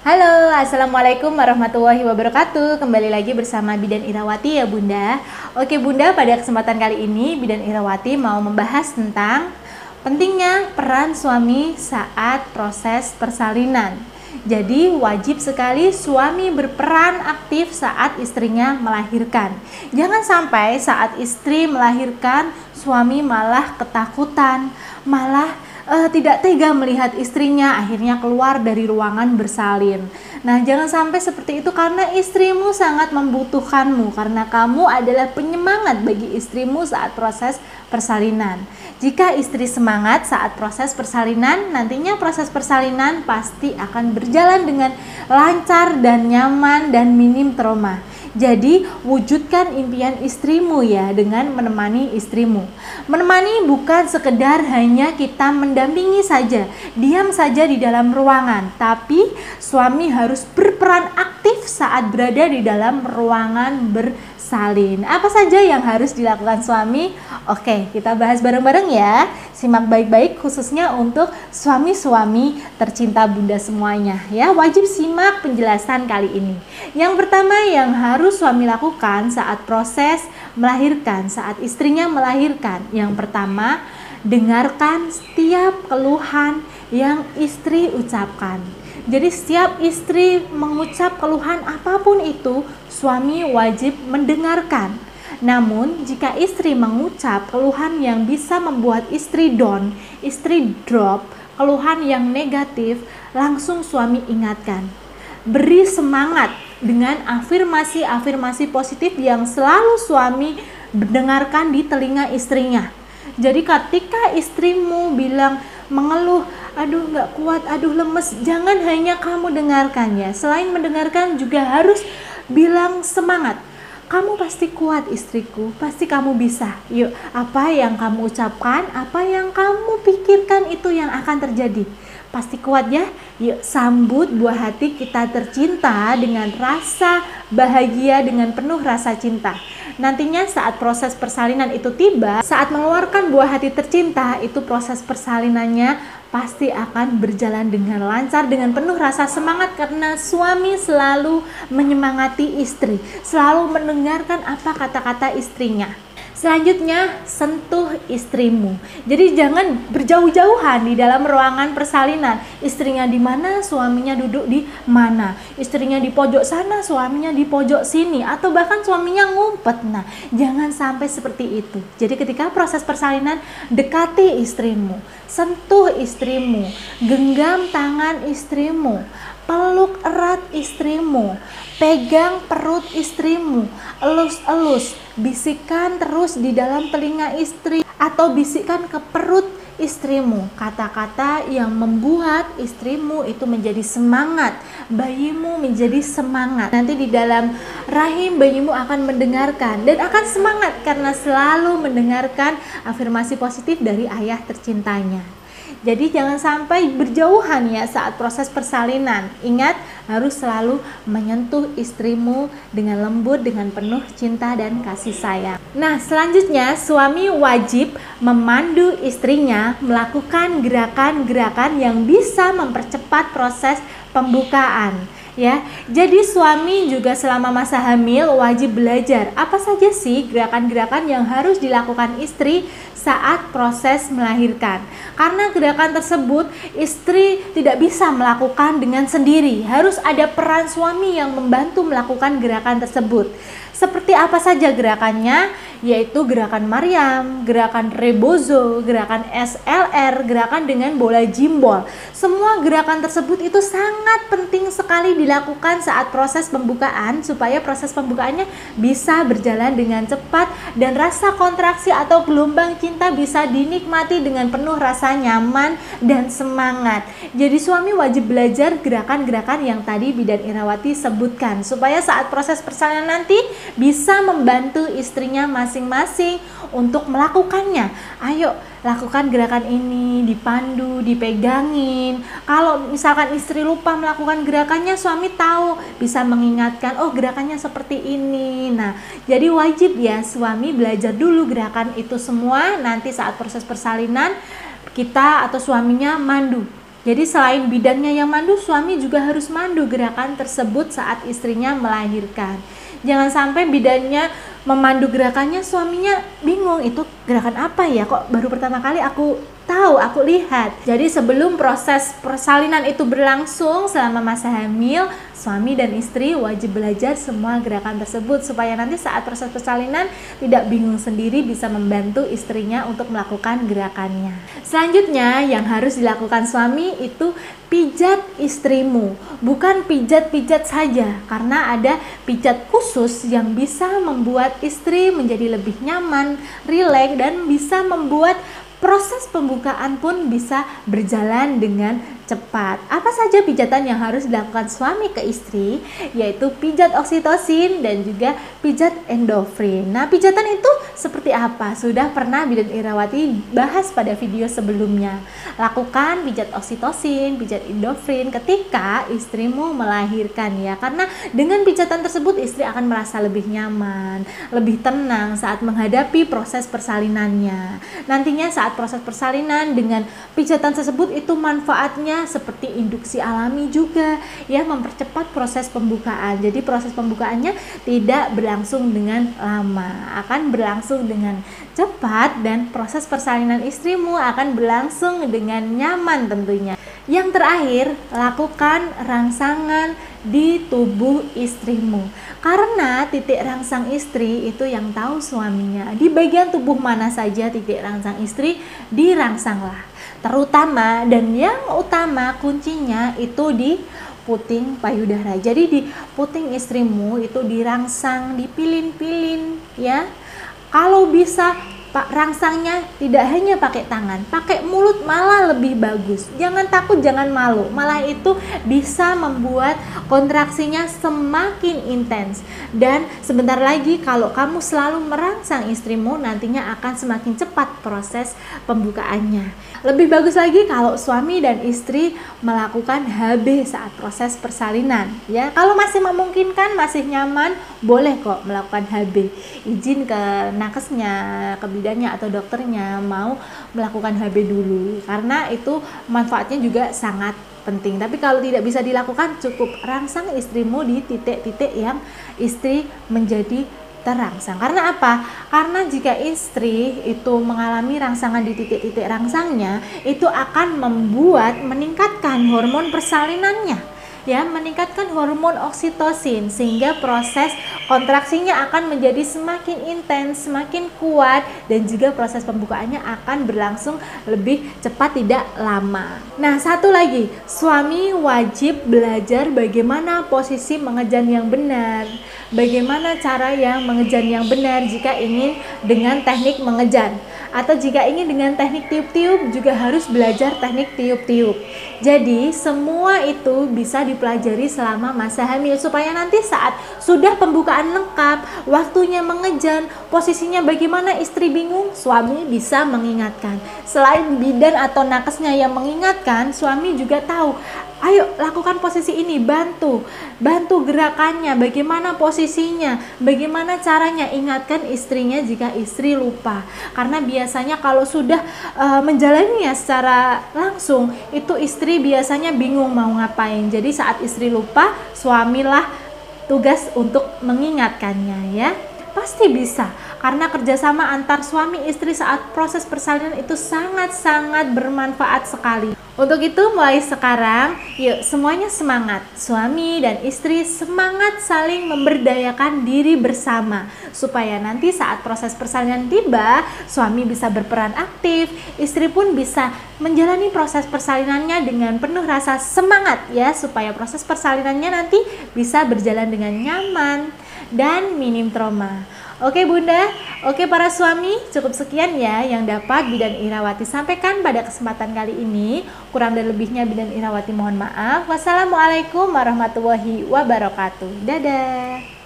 Halo, Assalamualaikum warahmatullahi wabarakatuh. Kembali lagi bersama Bidan Irawati ya Bunda. Oke Bunda, pada kesempatan kali ini Bidan Irawati mau membahas tentang pentingnya peran suami saat proses persalinan. Jadi wajib sekali suami berperan aktif saat istrinya melahirkan. Jangan sampai saat istri melahirkan suami malah ketakutan, malah tidak tega melihat istrinya akhirnya keluar dari ruangan bersalin. Nah, jangan sampai seperti itu karena istrimu sangat membutuhkanmu, karena kamu adalah penyemangat bagi istrimu saat proses persalinan. Jika istri semangat saat proses persalinan, nantinya proses persalinan pasti akan berjalan dengan lancar dan nyaman dan minim trauma. Jadi wujudkan impian istrimu ya dengan menemani istrimu. Menemani bukan sekedar hanya kita mendampingi saja, diam saja di dalam ruangan, tapi suami harus berperan aktif saat berada di dalam ruangan bersalin. Apa saja yang harus dilakukan suami? Oke, kita bahas bareng-bareng ya. Simak baik-baik khususnya untuk suami-suami tercinta Bunda semuanya ya. Wajib simak penjelasan kali ini. Yang pertama yang harus suami lakukan saat proses melahirkan, saat istrinya melahirkan. Yang pertama, dengarkan setiap keluhan yang istri ucapkan. Jadi setiap istri mengucap keluhan apapun itu, suami wajib mendengarkan. Namun, jika istri mengucap keluhan yang bisa membuat istri down, istri drop, keluhan yang negatif, langsung suami ingatkan. Beri semangat dengan afirmasi-afirmasi positif yang selalu suami dengarkan di telinga istrinya. Jadi ketika istrimu bilang mengeluh, aduh nggak kuat, aduh lemes, jangan hanya kamu dengarkan ya. Selain mendengarkan juga harus bilang semangat. Kamu pasti kuat istriku, pasti kamu bisa. Yuk, apa yang kamu ucapkan, apa yang kamu pikirkan itu yang akan terjadi. Pasti kuat ya. Yuk sambut buah hati kita tercinta dengan rasa bahagia, dengan penuh rasa cinta. Nantinya saat proses persalinan itu tiba, saat mengeluarkan buah hati tercinta, itu proses persalinannya pasti akan berjalan dengan lancar, dengan penuh rasa semangat karena suami selalu menyemangati istri, selalu mendengarkan apa kata-kata istrinya. Selanjutnya, sentuh istrimu. Jadi jangan berjauh-jauhan di dalam ruangan persalinan. Istrinya di mana, suaminya duduk di mana. Istrinya di pojok sana, suaminya di pojok sini, atau bahkan suaminya ngumpet. Nah, jangan sampai seperti itu. Jadi ketika proses persalinan, dekati istrimu, sentuh istrimu, genggam tangan istrimu, peluk erat istrimu, pegang perut istrimu, elus-elus, bisikan terus di dalam telinga istri atau bisikan ke perut istrimu kata-kata yang membuat istrimu itu menjadi semangat, bayimu menjadi semangat. Nanti di dalam rahim bayimu akan mendengarkan dan akan semangat karena selalu mendengarkan afirmasi positif dari ayah tercintanya. Jadi jangan sampai berjauhan ya saat proses persalinan. Ingat, harus selalu menyentuh istrimu dengan lembut, dengan penuh cinta dan kasih sayang. Nah, selanjutnya suami wajib memandu istrinya melakukan gerakan-gerakan yang bisa mempercepat proses pembukaan. Ya, jadi suami juga selama masa hamil wajib belajar apa saja sih gerakan-gerakan yang harus dilakukan istri saat proses melahirkan. Karena gerakan tersebut istri tidak bisa melakukan dengan sendiri, harus ada peran suami yang membantu melakukan gerakan tersebut. Seperti apa saja gerakannya? Yaitu gerakan Maryam, gerakan Rebozo, gerakan SLR, gerakan dengan bola jimbol. Semua gerakan tersebut itu sangat penting sekali dilakukan saat proses pembukaan supaya proses pembukaannya bisa berjalan dengan cepat dan rasa kontraksi atau gelombang cinta bisa dinikmati dengan penuh rasa nyaman dan semangat. Jadi suami wajib belajar gerakan-gerakan yang tadi Bidan Irawati sebutkan supaya saat proses persalinan nanti bisa membantu istrinya masing-masing untuk melakukannya. Ayo lakukan gerakan ini, dipandu, dipegangin. Kalau misalkan istri lupa melakukan gerakannya, suami tahu, bisa mengingatkan, oh gerakannya seperti ini. Nah, jadi wajib ya suami belajar dulu gerakan itu semua. Nanti saat proses persalinan kita atau suaminya mandu. Jadi selain bidannya yang mandu, suami juga harus mandu gerakan tersebut saat istrinya melahirkan. Jangan sampai bidannya memandu gerakannya, suaminya bingung, itu gerakan apa ya, kok baru pertama kali aku tahu, aku lihat. Jadi sebelum proses persalinan itu berlangsung selama masa hamil, suami dan istri wajib belajar semua gerakan tersebut supaya nanti saat proses persalinan tidak bingung sendiri, bisa membantu istrinya untuk melakukan gerakannya. Selanjutnya yang harus dilakukan suami itu pijat istrimu, bukan pijat-pijat saja, karena ada pijat khusus yang bisa membuat istri menjadi lebih nyaman, rileks, dan bisa membuat proses pembukaan pun bisa berjalan dengan cepat. Apa saja pijatan yang harus dilakukan suami ke istri? Yaitu pijat oksitosin dan juga pijat endorfin. Nah, pijatan itu seperti apa? Sudah pernah Bidan Irawati bahas pada video sebelumnya. Lakukan pijat oksitosin, pijat endorfin ketika istrimu melahirkan ya. Karena dengan pijatan tersebut istri akan merasa lebih nyaman, lebih tenang saat menghadapi proses persalinannya. Nantinya saat proses persalinan dengan pijatan tersebut itu manfaatnya seperti induksi alami juga ya, mempercepat proses pembukaan. Jadi proses pembukaannya tidak berlangsung dengan lama, akan berlangsung dengan cepat, dan proses persalinan istrimu akan berlangsung dengan nyaman tentunya. Yang terakhir, lakukan rangsangan di tubuh istrimu. Karena titik rangsang istri itu yang tahu suaminya. Di bagian tubuh mana saja titik rangsang istri, dirangsanglah. Terutama dan yang utama kuncinya itu di puting payudara. Jadi di puting istrimu itu dirangsang, dipilin-pilin ya. Kalau bisa Pak, rangsangnya tidak hanya pakai tangan, pakai mulut malah lebih bagus. Jangan takut, jangan malu. Malah itu bisa membuat kontraksinya semakin intens. Dan sebentar lagi kalau kamu selalu merangsang istrimu, nantinya akan semakin cepat proses pembukaannya. Lebih bagus lagi kalau suami dan istri melakukan HB saat proses persalinan. Ya, kalau masih memungkinkan, masih nyaman, boleh kok melakukan HB. Izin ke nakesnya, ke bidannya atau dokternya mau melakukan HB dulu, karena itu manfaatnya juga sangat penting. Tapi kalau tidak bisa dilakukan, cukup rangsang istrimu di titik-titik yang istri menjadi terangsang. Karena apa? Karena jika istri itu mengalami rangsangan di titik-titik rangsangnya, itu akan meningkatkan hormon persalinannya. Ya, meningkatkan hormon oksitosin sehingga proses kontraksinya akan menjadi semakin intens, semakin kuat, dan juga proses pembukaannya akan berlangsung lebih cepat, tidak lama. Nah, satu lagi, suami wajib belajar bagaimana posisi mengejan yang benar, bagaimana cara yang mengejan yang benar jika ingin dengan teknik mengejan, atau jika ingin dengan teknik tiup-tiup juga harus belajar teknik tiup-tiup. Jadi semua itu bisa dipelajari selama masa hamil supaya nanti saat sudah pembukaan lengkap, waktunya mengejan, posisinya bagaimana istri bingung, suami bisa mengingatkan. Selain bidan atau nakesnya yang mengingatkan, suami juga tahu, ayo lakukan posisi ini, bantu gerakannya, bagaimana posisinya, bagaimana caranya, ingatkan istrinya jika istri lupa. Karena biasanya kalau sudah menjalaninya secara langsung, itu istri biasanya bingung mau ngapain. Jadi saat istri lupa, suamilah tugas untuk mengingatkannya ya. Pasti bisa, karena kerjasama antar suami istri saat proses persalinan itu sangat-sangat bermanfaat sekali. Untuk itu mulai sekarang, yuk semuanya semangat. Suami dan istri semangat saling memberdayakan diri bersama, supaya nanti saat proses persalinan tiba, suami bisa berperan aktif, istri pun bisa menjalani proses persalinannya dengan penuh rasa semangat ya, supaya proses persalinannya nanti bisa berjalan dengan nyaman dan minim trauma. Oke Bunda, oke para suami, cukup sekian ya yang dapat Bidan Irawati sampaikan pada kesempatan kali ini. Kurang dan lebihnya Bidan Irawati mohon maaf. Wassalamualaikum warahmatullahi wabarakatuh. Dadah.